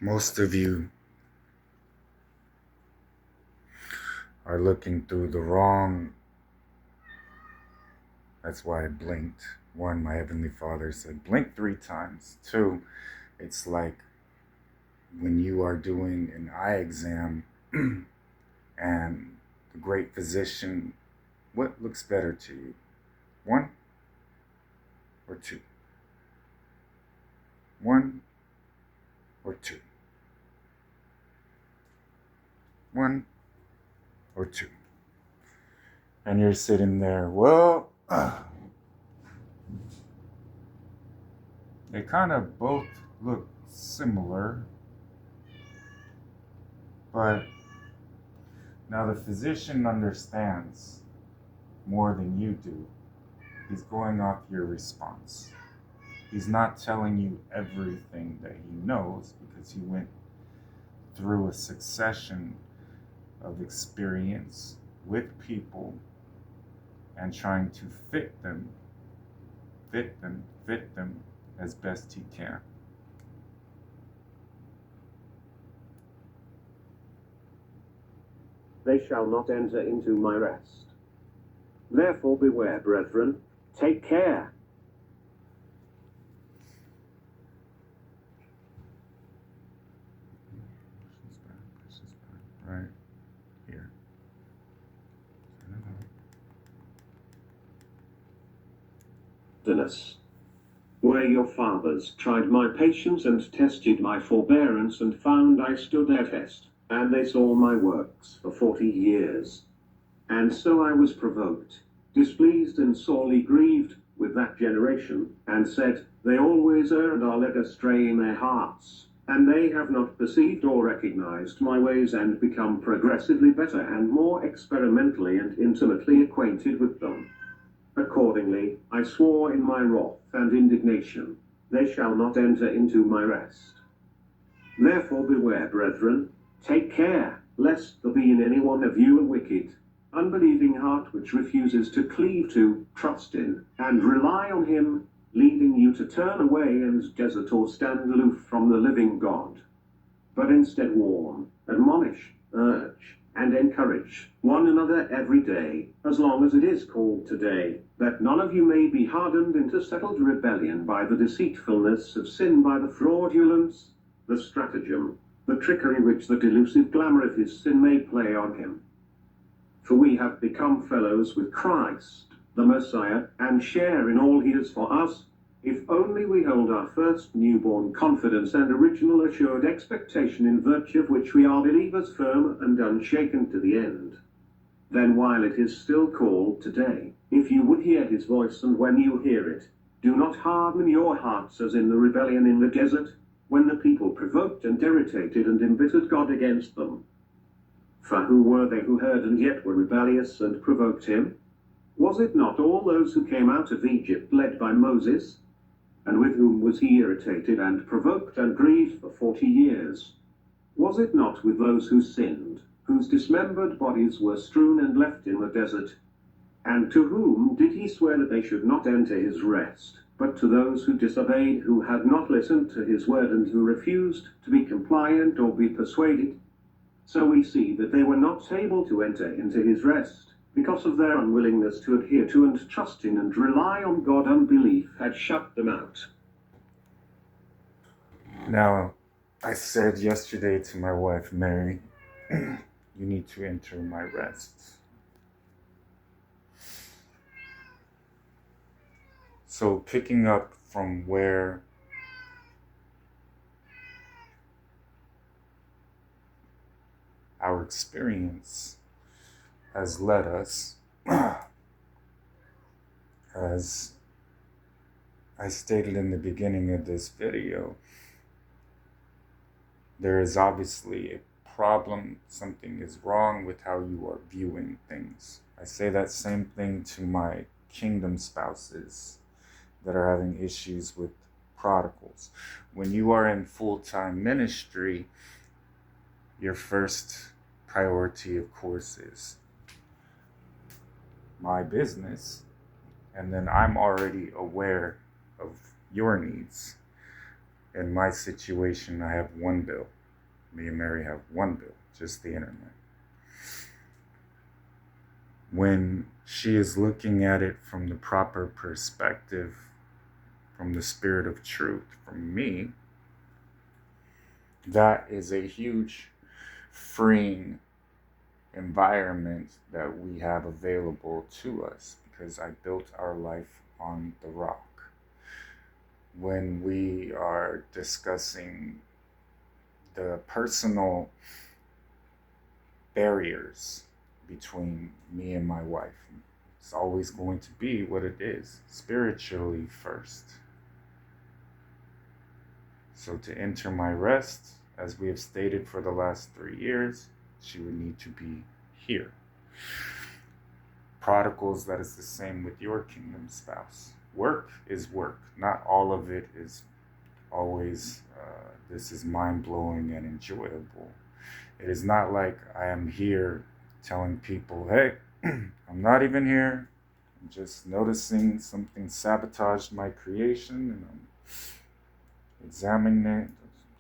Most of you are looking through the wrong. That's why I blinked. One, my Heavenly Father said, blink 3 times. Two, it's like when you are doing an eye exam and the great physician, what looks better to you? 1 or 2? 1 or 2? 1 or 2? And you're sitting there, well, they kind of both look similar, but now the physician understands more than you do. He's going off your response. He's not telling you everything that he knows because he went through a succession of experience with people and trying to fit them as best he can. They shall not enter into my rest. Therefore beware, brethren, take care. Right here. Where your fathers tried my patience and tested my forbearance and found I stood their test, and they saw my works for 40 years. And so I was provoked, displeased and sorely grieved with that generation, and said, they always err and are led astray in their hearts, and they have not perceived or recognized my ways and become progressively better and more experimentally and intimately acquainted with them. Accordingly, I swore in my wrath and indignation, they shall not enter into my rest. Therefore beware, brethren, take care, lest there be in any one of you a wicked, unbelieving heart which refuses to cleave to, trust in, and rely on him, leading you to turn away and desert or stand aloof from the living God. But instead warn, admonish, urge, and encourage one another every day, as long as it is called today, that none of you may be hardened into settled rebellion by the deceitfulness of sin, by the fraudulence, the stratagem, the trickery which the delusive glamour of his sin may play on him. For we have become fellows with Christ, the Messiah, and share in all he is for us, if only we hold our first newborn confidence and original assured expectation, in virtue of which we are believers firm and unshaken to the end. Then while it is still called today, if you would hear his voice, and when you hear it, do not harden your hearts as in the rebellion in the desert, when the people provoked and irritated and embittered God against them. For who were they who heard and yet were rebellious and provoked him? Was it not all those who came out of Egypt led by Moses? And with whom was he irritated and provoked and grieved for 40 years? Was it not with those who sinned, whose dismembered bodies were strewn and left in the desert? And to whom did he swear that they should not enter his rest, but to those who disobeyed, who had not listened to his word, and who refused to be compliant or be persuaded? So we see that they were not able to enter into his rest, because of their unwillingness to adhere to and trust in and rely on God. Unbelief had shut them out. Now, I said yesterday to my wife, Mary, you need to enter my rest. So picking up from where our experience has led us, as I stated in the beginning of this video, there is obviously a problem. Something is wrong with how you are viewing things. I say that same thing to my kingdom spouses that are having issues with prodigals. When you are in full-time ministry, your first priority, of course, is my business, and then I'm already aware of your needs. In my situation, I have one bill. Me and Mary have one bill, just the internet. When she is looking at it from the proper perspective, from the spirit of truth, from me, that is a huge freeing environment that we have available to us because I built our life on the rock. When we are discussing the personal barriers between me and my wife, it's always going to be what it is, spiritually first. So to enter my rest, as we have stated for the last 3 years, she would need to be here. Prodigals, that is the same with your kingdom spouse. Work is work. Not all of it is always, this is mind-blowing and enjoyable. It is not like I am here telling people, hey, I'm not even here. I'm just noticing something sabotaged my creation and I'm examining it.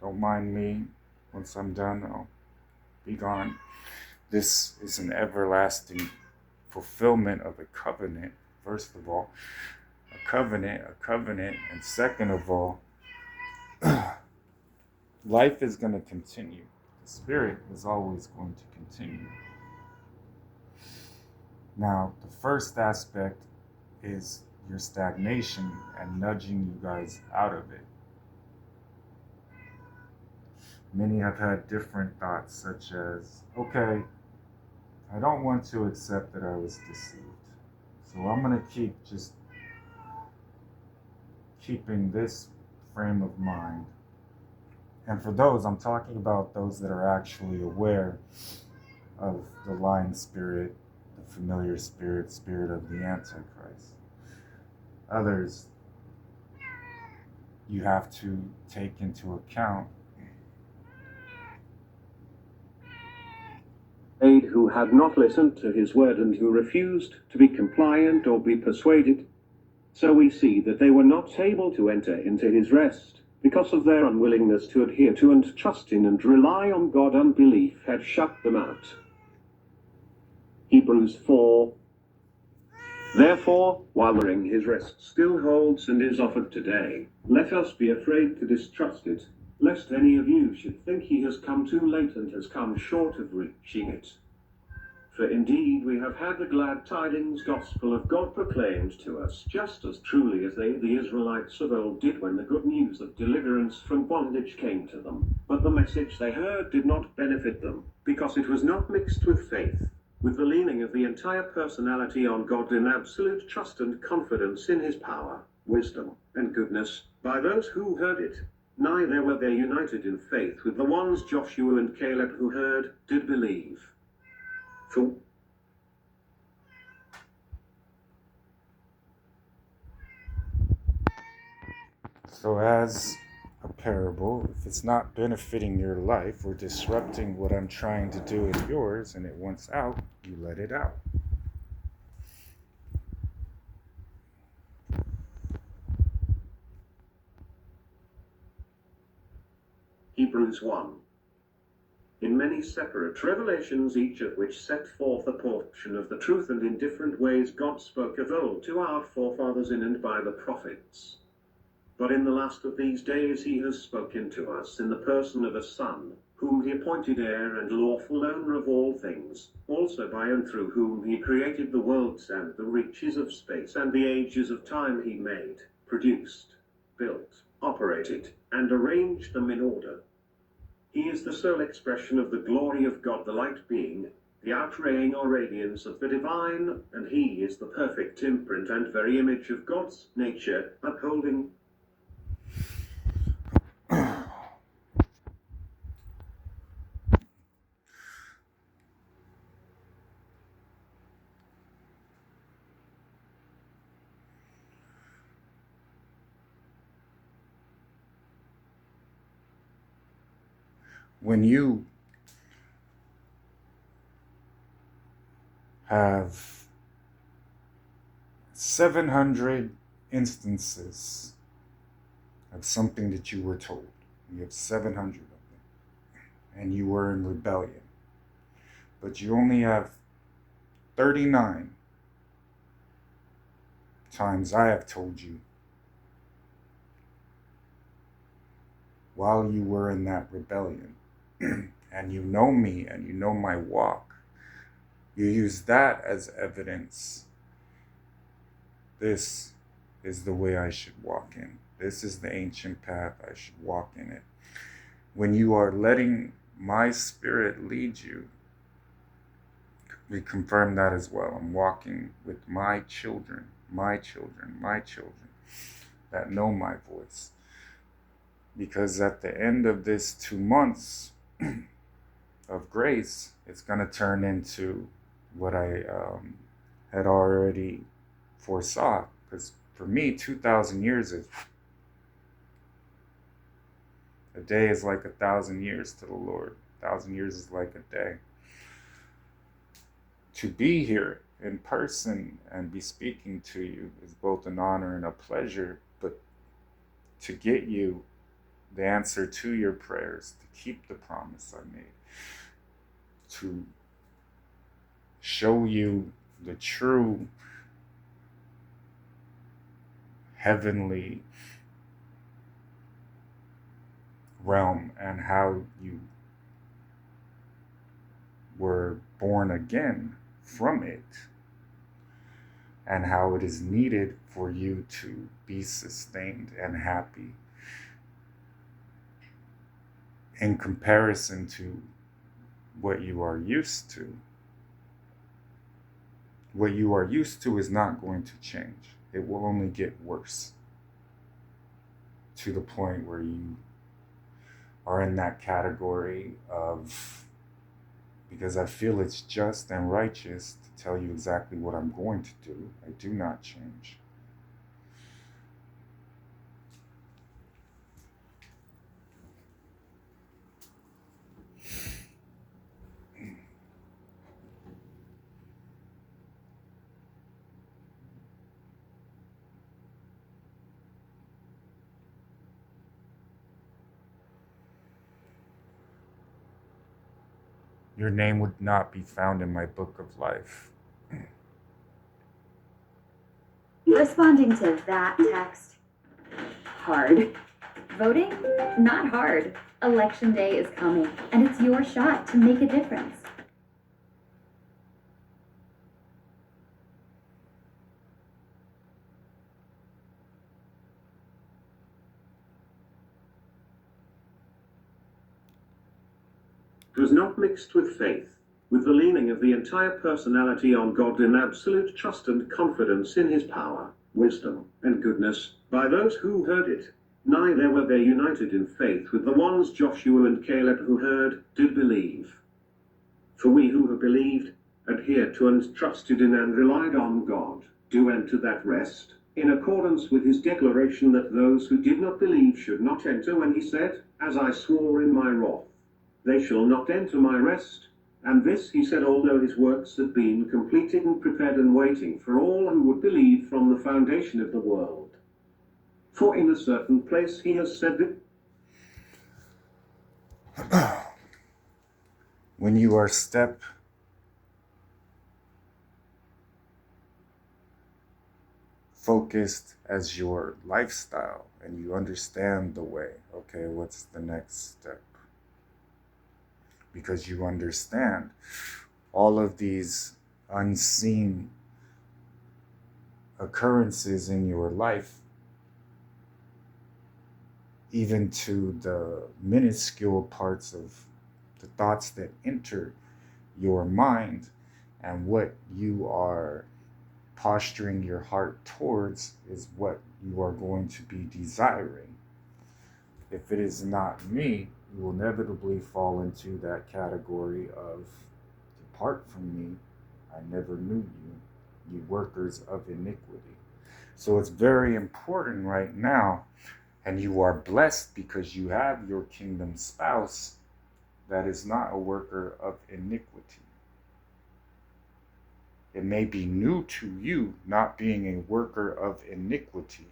Don't mind me. Once I'm done, I'll be gone. This is an everlasting fulfillment of a covenant. First of all, a covenant, and second of all, life is going to continue. The spirit is always going to continue. Now, the first aspect is your stagnation and nudging you guys out of it. Many have had different thoughts, such as, okay, I don't want to accept that I was deceived. So I'm going to keep just keeping this frame of mind. And for those, I'm talking about those that are actually aware of the lying spirit, the familiar spirit, spirit of the Antichrist. Others, you have to take into account who had not listened to his word and who refused to be compliant or be persuaded. So we see that they were not able to enter into his rest, because of their unwillingness to adhere to and trust in and rely on God. Unbelief had shut them out. Hebrews 4. Therefore, while his rest still holds and is offered today, let us be afraid to distrust it, lest any of you should think he has come too late and has come short of reaching it. For indeed we have had the glad tidings gospel of God proclaimed to us, just as truly as they, the Israelites of old, did when the good news of deliverance from bondage came to them. But the message they heard did not benefit them, because it was not mixed with faith, with the leaning of the entire personality on God in absolute trust and confidence in his power, wisdom, and goodness, by those who heard it. Neither were they united in faith with the ones Joshua and Caleb who heard, did believe. So as a parable, if it's not benefiting your life or disrupting what I'm trying to do in yours and it wants out, you let it out. Hebrews 1. In many separate revelations, each of which set forth a portion of the truth, and in different ways God spoke of old to our forefathers in and by the prophets. But in the last of these days he has spoken to us in the person of a Son, whom he appointed heir and lawful owner of all things, also by and through whom he created the worlds and the reaches of space and the ages of time. He made, produced, built, operated, and arranged them in order. He is the sole expression of the glory of God, the light being, the outraying or radiance of the divine, and he is the perfect imprint and very image of God's nature, upholding When you have 700 instances of something that you were told. You have 700 of them, and you were in rebellion. But you only have 39 times I have told you while you were in that rebellion, and you know me and you know my walk. You use that as evidence. This is the way I should walk in. This is the ancient path. I should walk in it. When you are letting my spirit lead you, we confirm that as well. I'm walking with my children that know my voice. Because at the end of this 2 months of grace, it's going to turn into what I had already foresaw. Because for me, 2,000 years is a day is like 1,000 years to the Lord. 1,000 years is like a day. To be here in person and be speaking to you is both an honor and a pleasure, but to get you the answer to your prayers, to keep the promise I made, to show you the true heavenly realm and how you were born again from it, and how it is needed for you to be sustained and happy in comparison to what you are used to. What you are used to is not going to change. It will only get worse to the point where you are in that category of, because I feel it's just and righteous to tell you exactly what I'm going to do. I do not change. Your name would not be found in my book of life. Responding to that text, hard. Voting, not hard. Election day is coming, and it's your shot to make a difference. It was not mixed with faith, with the leaning of the entire personality on God in absolute trust and confidence in his power, wisdom, and goodness, by those who heard it. Neither were they united in faith with the ones Joshua and Caleb who heard, did believe. For we who have believed, adhered to and trusted in and relied on God, do enter that rest, in accordance with his declaration that those who did not believe should not enter, when he said, "As I swore in my wrath, they shall not enter my rest." And this he said although his works had been completed and prepared and waiting for all who would believe from the foundation of the world. For in a certain place he has said that When you are step focused as your lifestyle and you understand the way, okay, what's the next step? Because you understand all of these unseen occurrences in your life, even to the minuscule parts of the thoughts that enter your mind, and what you are posturing your heart towards is what you are going to be desiring. If it is not me, you will inevitably fall into that category of, "Depart from me, I never knew you, ye workers of iniquity." So it's very important right now, and you are blessed because you have your kingdom spouse that is not a worker of iniquity. It may be new to you not being a worker of iniquity,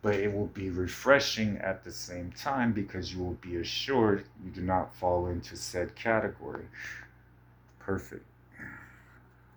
but it will be refreshing at the same time because you will be assured you do not fall into said category. Perfect.